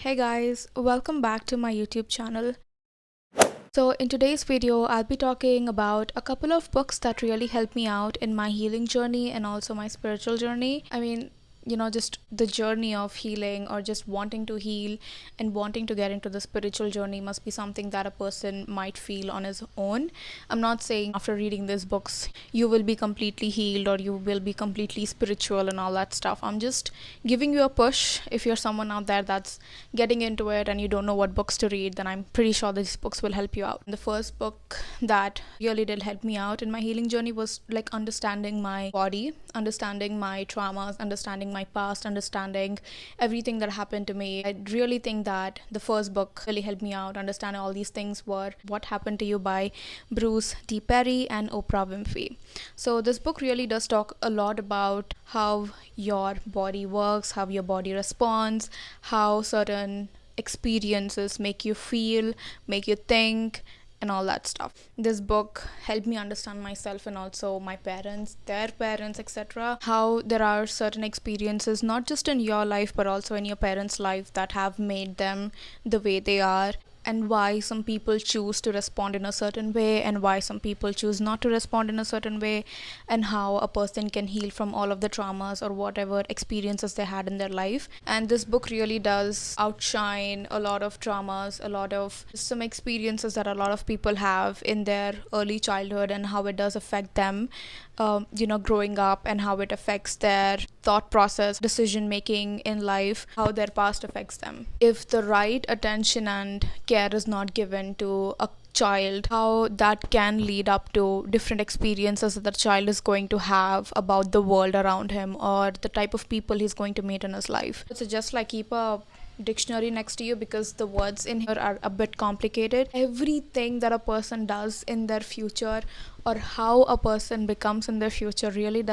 Hey guys, welcome back to my YouTube channel. So, in today's video, I'll be talking about a couple of books that really helped me out in my healing journey and also my spiritual journey. Just the journey of healing or just wanting to heal and wanting to get into the spiritual journey must be something that a person might feel on his own. I'm not saying after reading these books you will be completely healed or you will be completely spiritual and all that stuff. I'm just giving you a push. If you're someone out there that's getting into it and you don't know what books to read, then I'm pretty sure these books will help you out. The first book that really did help me out in my healing journey was like understanding my body, understanding my traumas, understanding my past, understanding everything that happened to me. I really think that the first book really helped me out. Understanding all these things were What Happened to You by Bruce D. Perry and Oprah Winfrey. So this book really does talk a lot about how your body works, how your body responds, how certain experiences make you feel, make you think, and all that stuff. This book helped me understand myself and also my parents, their parents, etc. How there are certain experiences, not just in your life but also in your parents' life, that have made them the way they are, and why some people choose to respond in a certain way and why some people choose not to respond in a certain way, and how a person can heal from all of the traumas or whatever experiences they had in their life. And this book really does outshine a lot of traumas, a lot of some experiences that a lot of people have in their early childhood, and how it does affect them growing up, and how it affects their thought process, decision making in life, how their past affects them. If the right attention and care is not given to a child, how that can lead up to different experiences that the child is going to have about the world around him or the type of people he's going to meet in his life. So just like keep a dictionary next to you, because the words in here are a bit complicated. Everything that a person does in their future or how a person becomes in their future really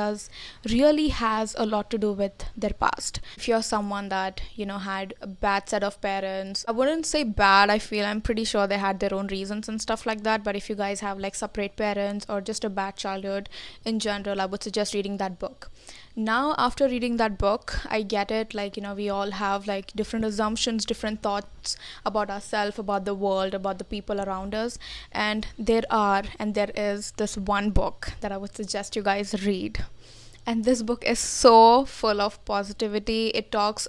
has a lot to do with their past. If you're someone that had a bad set of parents, I wouldn't say bad, I'm pretty sure they had their own reasons and stuff like that, but if you guys have like separate parents or just a bad childhood in general, I would suggest reading that book. Now after reading that book, I get it, we all have like different assumptions, different thoughts about ourselves, about the world, about the people around us, and there is this one book that I would suggest you guys read. And this book is so full of positivity. It does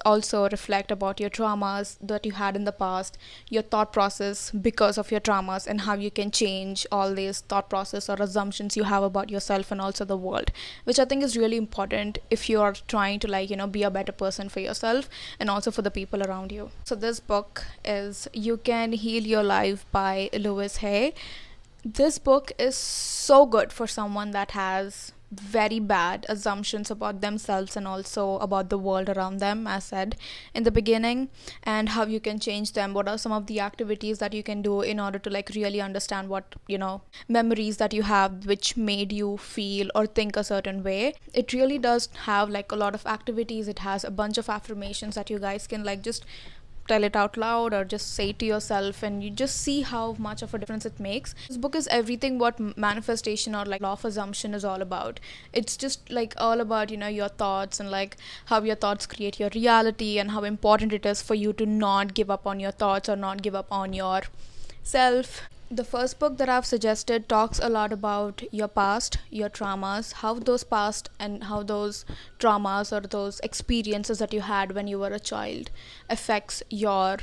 also reflect about your traumas that you had in the past, your thought process because of your traumas, and how you can change all these thought process or assumptions you have about yourself and also the world, which I think is really important if you are trying to be a better person for yourself and also for the people around you. So this book is You Can Heal Your Life by Louise Hay. This book is so good for someone that has very bad assumptions about themselves and also about the world around them, as said in the beginning, and how you can change them. What are some of the activities that you can do in order to really understand what memories that you have which made you feel or think a certain way. It really does have a lot of activities. It has a bunch of affirmations that you guys can just tell it out loud or just say it to yourself, and you just see how much of a difference it makes. This book is everything what manifestation or law of assumption is all about. It's just all about your thoughts, and how your thoughts create your reality, and how important it is for you to not give up on your thoughts or not give up on your self. The first book that I've suggested talks a lot about your past, your traumas, how those past and how those traumas or those experiences that you had when you were a child affects your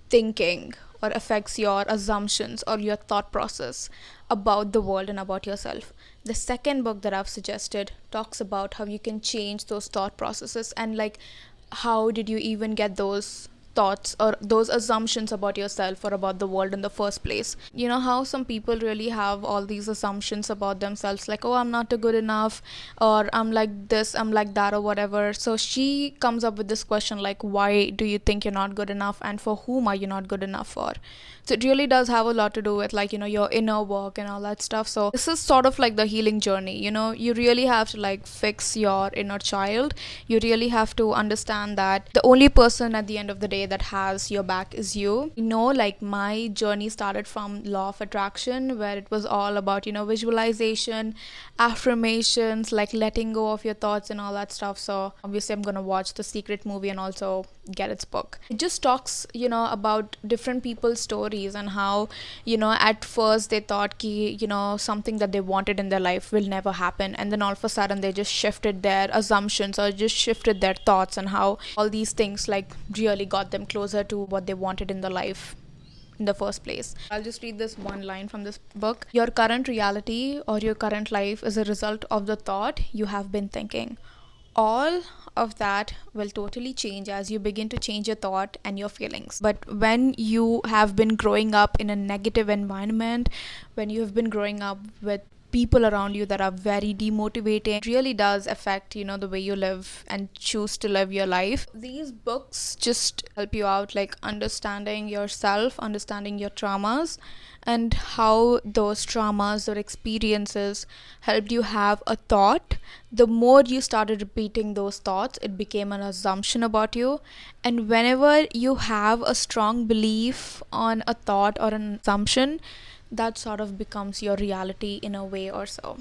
thinking or affects your assumptions or your thought process about the world and about yourself. The second book that I've suggested talks about how you can change those thought processes, and how did you even get those thoughts or those assumptions about yourself or about the world in the first place. How some people really have all these assumptions about themselves, oh, I'm not good enough, or I'm like this, I'm like that, or whatever. So she comes up with this question, why do you think you're not good enough, and for whom are you not good enough for? So it really does have a lot to do with your inner work and all that stuff. So this is sort of like the healing journey. You really have to fix your inner child. You really have to understand that the only person at the end of the day say that has your back is you. You know, like my journey started from law of attraction, where it was all about, visualization, affirmations, like letting go of your thoughts and all that stuff. So obviously I'm gonna watch The Secret movie and also get its book. It just talks, about different people's stories and how, at first they thought ki, something that they wanted in their life will never happen, and then all of a sudden they just shifted their assumptions or just shifted their thoughts, and how all these things like really got them closer to what they wanted in their life in the first place. I'll just read this one line from this book. Your current reality or your current life is a result of the thought you have been thinking. All of that will totally change as you begin to change your thought and your feelings. But when you have been growing up in a negative environment, when you have been growing up with people around you that are very demotivating, it really does affect the way you live and choose to live your life. These books just help you out, like understanding yourself, understanding your traumas, and how those traumas or experiences helped you have a thought. The more you started repeating those thoughts, it became an assumption about you. And whenever you have a strong belief on a thought or an assumption, that sort of becomes your reality in a way or so.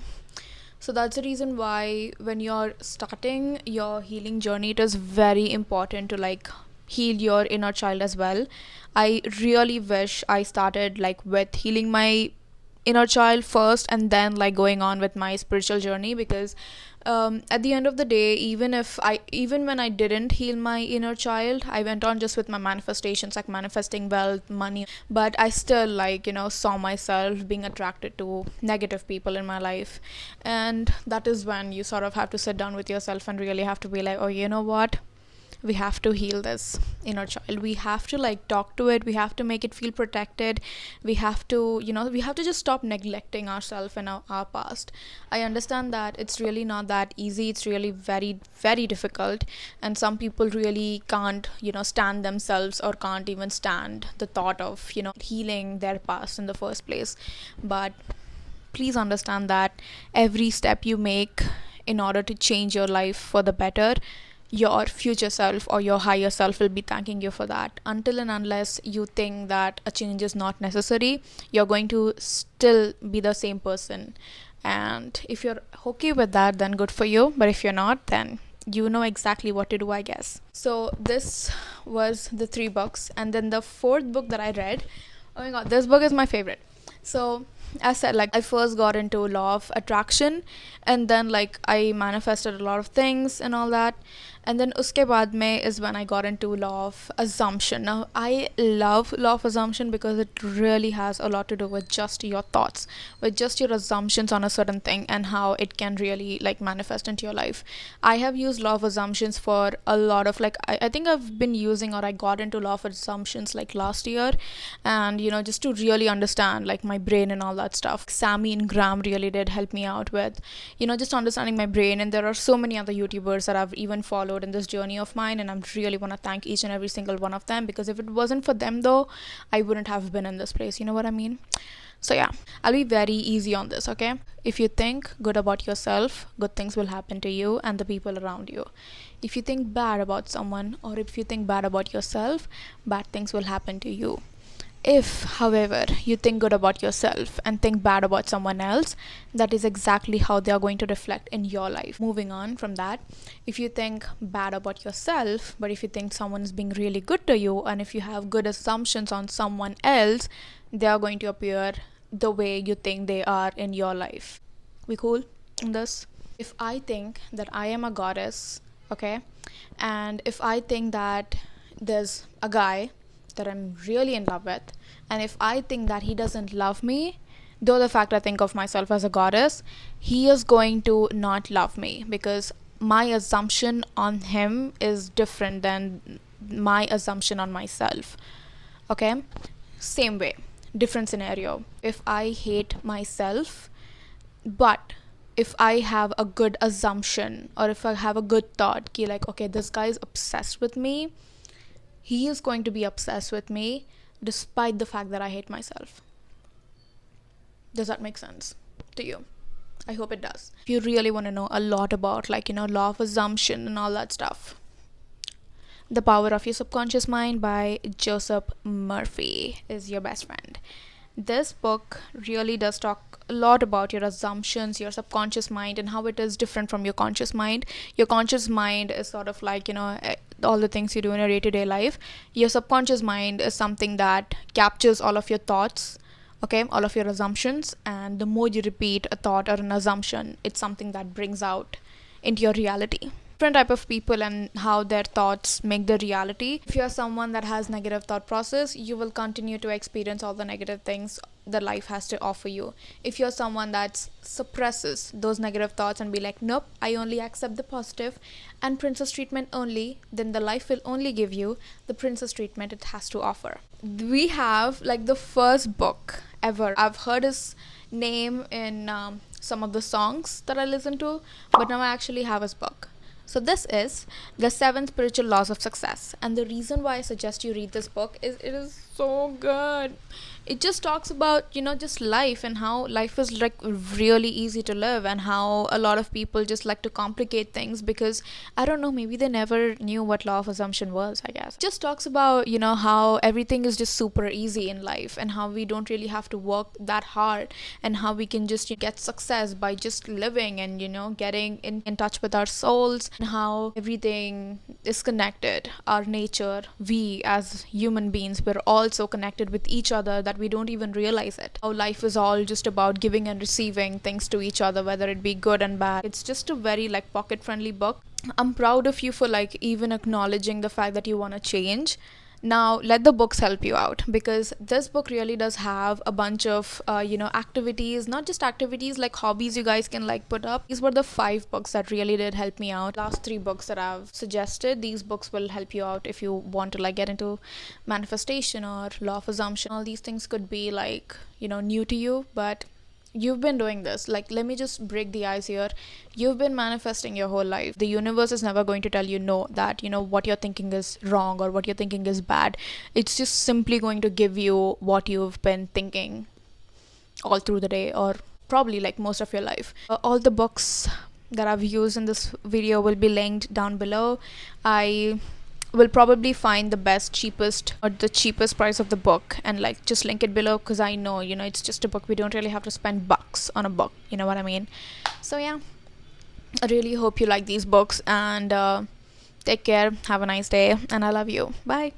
So that's the reason why when you're starting your healing journey, it is very important to like heal your inner child as well. I really wish I started like with healing my inner child first and then like going on with my spiritual journey, because at the end of the day, even when I didn't heal my inner child, I went on just with my manifestations, like manifesting wealth, money, but I still like saw myself being attracted to negative people in my life. And that is when you sort of have to sit down with yourself and really have to be like, oh, you know what, we have to heal this inner child. We have to like talk to it. We have to make it feel protected. We have to just stop neglecting ourselves and our past. I understand that it's really not that easy. It's really very, very difficult, and some people really can't stand themselves, or can't even stand the thought of healing their past in the first place. But please understand that every step you make in order to change your life for the better, your future self or your higher self will be thanking you for that. Until and unless you think that a change is not necessary, you're going to still be the same person. And if you're okay with that, then good for you. But if you're not, then you know exactly what to do, I guess. So this was the 3 books, and then the 4th book that I read, oh my god, this book is my favorite. So as I said, like I first got into law of attraction, and then like I manifested a lot of things and all that. And then uske baad mein is when I got into law of assumption. Now I love law of assumption because it really has a lot to do with just your thoughts, with just your assumptions on a certain thing, and how it can really like manifest into your life. I have used law of assumptions for a lot of like I think I've been using, or I got into law of assumptions like last year, and just to really understand like my brain and all that stuff. Sammy and Graham really did help me out with just understanding my brain. And there are so many other YouTubers that I've even followed in this journey of mine, and I really want to thank each and every single one of them, because if it wasn't for them though, I wouldn't have been in this place. You know what I mean? So yeah, I'll be very easy on this, okay? If you think good about yourself, good things will happen to you and the people around you. If you think bad about someone, or if you think bad about yourself, bad things will happen to you. If, however, you think good about yourself and think bad about someone else, that is exactly how they are going to reflect in your life. Moving on from that, if you think bad about yourself, but if you think someone is being really good to you, and if you have good assumptions on someone else, they are going to appear the way you think they are in your life. We cool in this? If I think that I am a goddess, okay, and if I think that there's a guy that I'm really in love with, and if I think that he doesn't love me, though the fact I think of myself as a goddess, he is going to not love me, because my assumption on him is different than my assumption on myself. Okay? Same way, different scenario. If I hate myself, but if I have a good assumption, or if I have a good thought ki like, okay, this guy is obsessed with me, he is going to be obsessed with me despite the fact that I hate myself. Does that make sense to you? I hope it does. If you really want to know a lot about like law of assumption and all that stuff, The Power of Your Subconscious Mind by Joseph Murphy is your best friend. This book really does talk a lot about your assumptions, your subconscious mind, and how it is different from your conscious mind. Your conscious mind is sort of like, all the things you do in your day to day life. Your subconscious mind is something that captures all of your thoughts, okay, all of your assumptions, and the more you repeat a thought or an assumption, it's something that brings out into your reality. Different type of people and how their thoughts make the reality. If you're someone that has negative thought process, you will continue to experience all the negative things that life has to offer you. If you're someone that suppresses those negative thoughts and be like, nope, I only accept the positive and princess treatment only, then the life will only give you the princess treatment it has to offer. We have like the first book ever. I've heard his name in some of the songs that I listen to, but now I actually have his book. So this is The 7 Spiritual Laws of Success. And the reason why I suggest you read this book is it is so good. It just talks about, just life and how life is like really easy to live, and how a lot of people just like to complicate things because, I don't know, maybe they never knew what law of assumption was, I guess. It just talks about, how everything is just super easy in life, and how we don't really have to work that hard, and how we can just get success by just living and, getting in touch with our souls, and how everything is connected. Our nature, we as human beings, we're all so connected with each other that we don't even realize it. How life is all just about giving and receiving things to each other, whether it be good and bad. It's just a very like pocket friendly book. I'm proud of you for like even acknowledging the fact that you want to change. Now let the books help you out, because this book really does have a bunch of activities, not just activities, like hobbies you guys can like put up. These were the 5 books that really did help me out. Last 3 books that I've suggested, these books will help you out if you want to like get into manifestation or law of assumption. All these things could be like new to you, but you've been doing this. Like, let me just break the ice here. You've been manifesting your whole life. The universe is never going to tell you no, that what you're thinking is wrong or what you're thinking is bad. It's just simply going to give you what you've been thinking all through the day, or probably like most of your life. All the books that I've used in this video will be linked down below. I will probably find the best, cheapest, or the cheapest price of the book and like just link it below, because I know it's just a book. We don't really have to spend bucks on a book, you know what I mean? So yeah, I really hope you like these books, and take care, have a nice day, and I love you. Bye.